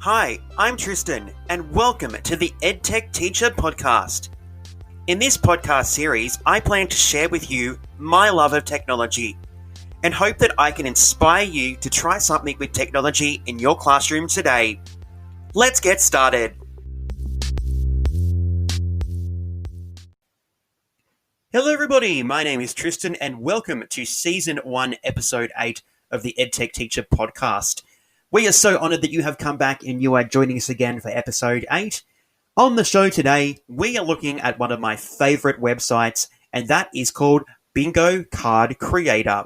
Hi, I'm Tristan, and welcome to the EdTech Teacher Podcast. In this podcast series, I plan to share with you my love of technology and hope that I can inspire you to try something with technology in your classroom today. Let's get started. Hello everybody, my name is Tristan and welcome to Season 1, Episode 8 of the EdTech Teacher Podcast. We are so honoured that you have come back and you are joining us again for Episode 8. On the show today, we are looking at one of my favourite websites, and that is called Bingo Card Creator.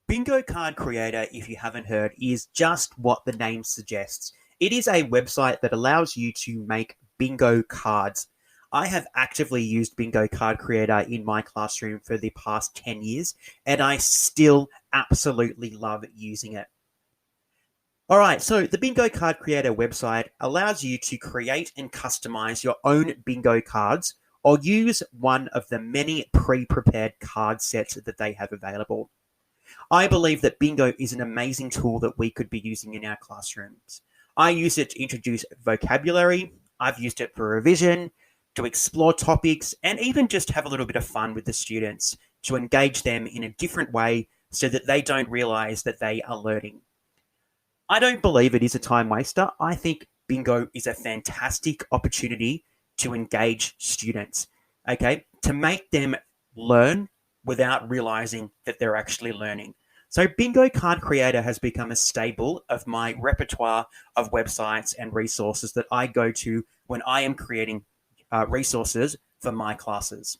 Bingo Card Creator, if you haven't heard, is just what the name suggests. It is a website that allows you to make bingo cards. I have actively used Bingo Card Creator in my classroom for the past 10 years, and I still absolutely love using it. Alright, so the Bingo Card Creator website allows you to create and customize your own bingo cards or use one of the many pre-prepared card sets that they have available. I believe that bingo is an amazing tool that we could be using in our classrooms. I use it to introduce vocabulary, I've used it for revision, to explore topics, and even just have a little bit of fun with the students to engage them in a different way so that they don't realize that they are learning. I don't believe it is a time waster. I think bingo is a fantastic opportunity to engage students, okay, to make them learn without realizing that they're actually learning. So Bingo Card Creator has become a staple of my repertoire of websites and resources that I go to when I am creating resources for my classes.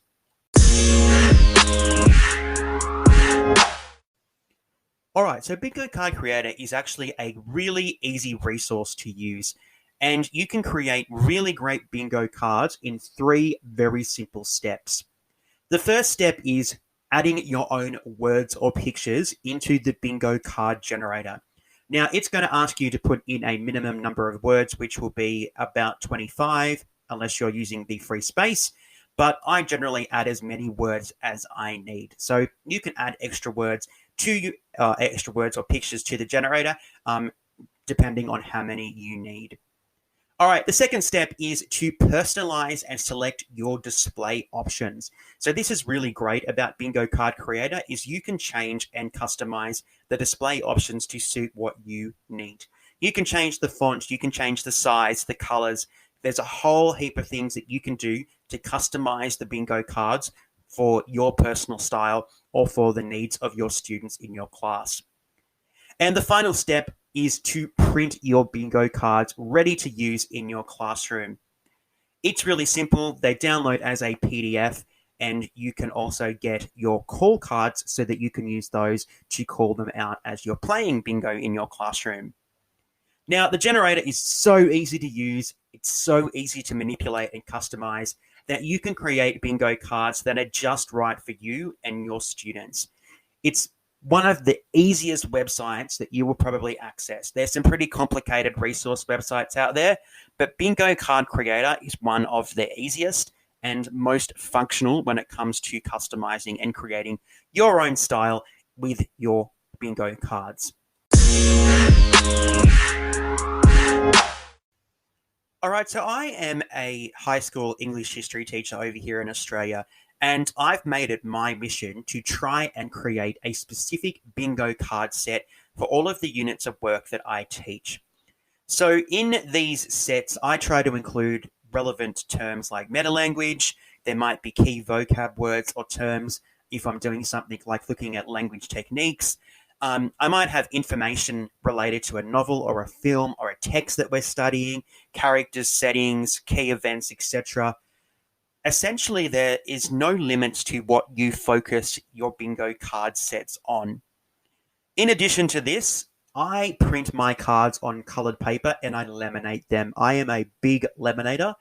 Alright, so Bingo Card Creator is actually a really easy resource to use, and you can create really great bingo cards in 3 very simple steps. The first step is adding your own words or pictures into the bingo card generator. Now, it's going to ask you to put in a minimum number of words, which will be about 25, unless you're using the free space, but I generally add as many words as I need. So you can add extra words or pictures to the generator, depending on how many you need. All right, the second step is to personalize and select your display options. So this is really great about Bingo Card Creator is you can change and customize the display options to suit what you need. You can change the font, you can change the size, the colors. There's a whole heap of things that you can do to customize the bingo cards for your personal style or for the needs of your students in your class. And the final step is to print your bingo cards ready to use in your classroom. It's really simple. They download as a PDF, and you can also get your call cards so that you can use those to call them out as you're playing bingo in your classroom. Now, the generator is so easy to use. It's so easy to manipulate and customize that you can create bingo cards that are just right for you and your students. It's one of the easiest websites that you will probably access. There's some pretty complicated resource websites out there, but Bingo Card Creator is one of the easiest and most functional when it comes to customizing and creating your own style with your bingo cards. All right, so I am a high school English history teacher over here in Australia, and I've made it my mission to try and create a specific bingo card set for all of the units of work that I teach. So in these sets, I try to include relevant terms like meta-language. There might be key vocab words or terms if I'm doing something like looking at language techniques. I might have information related to a novel or a film or a text that we're studying, characters, settings, key events, etc. Essentially, there is no limits to what you focus your bingo card sets on. In addition to this, I print my cards on colored paper and I laminate them. I am a big laminator,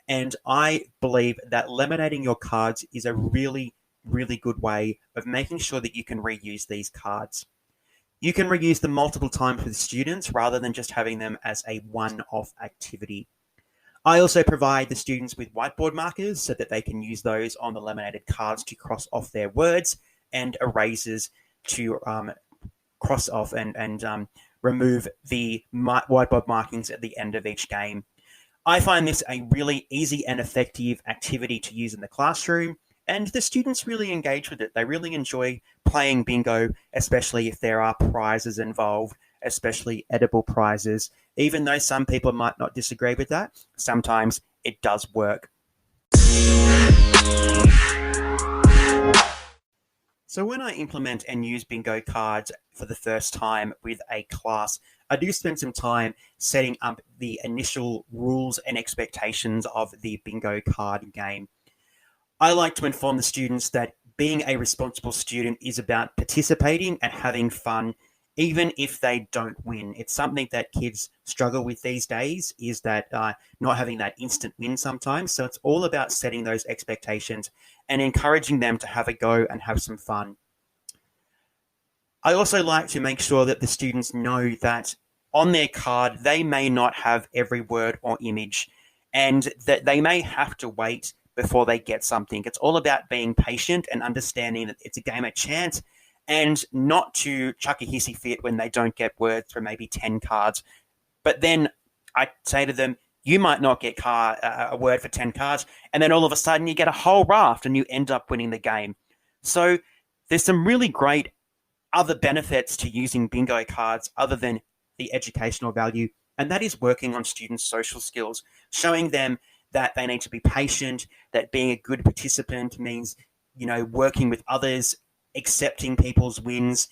and I believe that laminating your cards is a really, really good way of making sure that you can reuse these cards. You can reuse them multiple times with students rather than just having them as a one-off activity. I also provide the students with whiteboard markers so that they can use those on the laminated cards to cross off their words, and erasers to cross off and remove the whiteboard markings at the end of each game. I find this a really easy and effective activity to use in the classroom, and the students really engage with it. They really enjoy playing bingo, especially if there are prizes involved, especially edible prizes. Even though some people might not disagree with that, sometimes it does work. So when I implement and use bingo cards for the first time with a class, I do spend some time setting up the initial rules and expectations of the bingo card game. I like to inform the students that being a responsible student is about participating and having fun, even if they don't win. It's something that kids struggle with these days, is that not having that instant win sometimes. So it's all about setting those expectations and encouraging them to have a go and have some fun. I also like to make sure that the students know that on their card, they may not have every word or image, and that they may have to wait before they get something. It's all about being patient and understanding that it's a game of chance, and not to chuck a hissy fit when they don't get words for maybe 10 cards. But then I say to them, you might not get a word for 10 cards, and then all of a sudden you get a whole raft and you end up winning the game. So there's some really great other benefits to using bingo cards other than the educational value, and that is working on students' social skills, showing them that they need to be patient, that being a good participant means, working with others, accepting people's wins,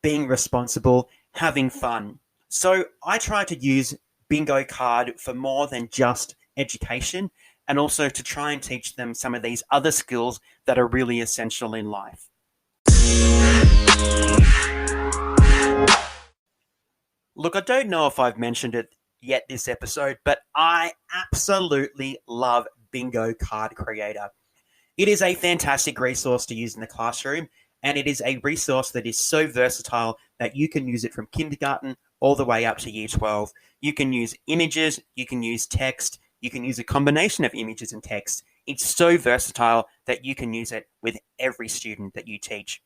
being responsible, having fun. So I try to use bingo card for more than just education, and also to try and teach them some of these other skills that are really essential in life. Look, I don't know if I've mentioned it yet this episode, but I absolutely love Bingo Card Creator. It is a fantastic resource to use in the classroom, and it is a resource that is so versatile that you can use it from kindergarten all the way up to year 12. You can use images, you can use text, you can use a combination of images and text. It's so versatile that you can use it with every student that you teach.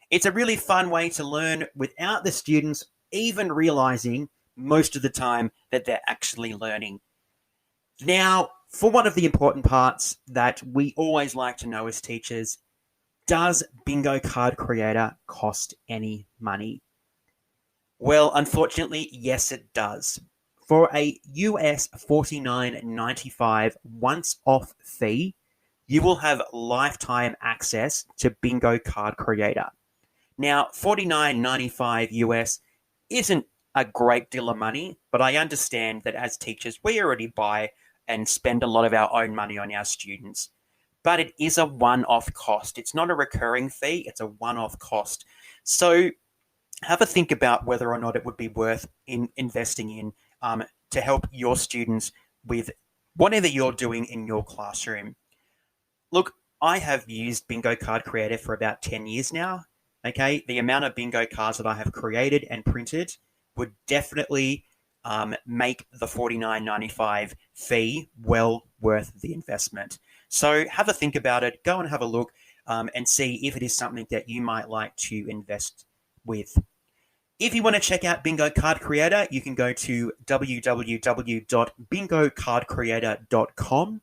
It's a really fun way to learn without the students even realizing most of the time that they're actually learning. Now, for one of the important parts that we always like to know as teachers, does Bingo Card Creator cost any money? Well, unfortunately, yes, it does. For a US $49.95 once-off fee, you will have lifetime access to Bingo Card Creator. Now, $49.95 US isn't a great deal of money, but I understand that as teachers, we already buy and spend a lot of our own money on our students. But it is a one-off cost. It's not a recurring fee, it's a one-off cost. So have a think about whether or not it would be worth investing in to help your students with whatever you're doing in your classroom. Look, I have used Bingo Card Creator for about 10 years now. Okay, the amount of bingo cards that I have created and printed would definitely make the $49.95 fee well worth the investment. So have a think about it, go and have a look and see if it is something that you might like to invest with. If you want to check out Bingo Card Creator, you can go to www.bingocardcreator.com.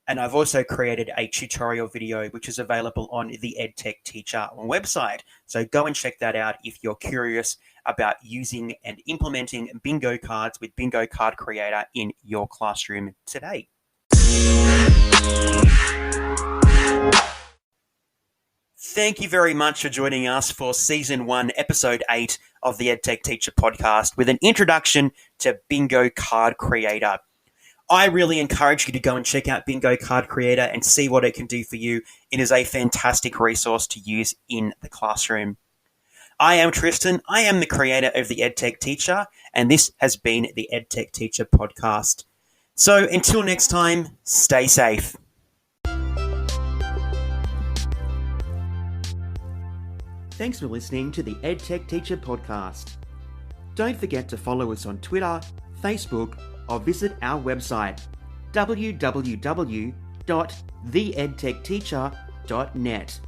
And I've also created a tutorial video which is available on the EdTech Teacher website. So go and check that out if you're curious about using and implementing bingo cards with Bingo Card Creator in your classroom today. Thank you very much for joining us for Season 1, Episode 8 of the EdTech Teacher podcast with an introduction to Bingo Card Creator. I really encourage you to go and check out Bingo Card Creator and see what it can do for you. It is a fantastic resource to use in the classroom. I am Tristan. I am the creator of the EdTech Teacher, and this has been the EdTech Teacher podcast. So until next time, stay safe. Thanks for listening to the EdTech Teacher podcast. Don't forget to follow us on Twitter, Facebook, or visit our website, www.theedtechteacher.net.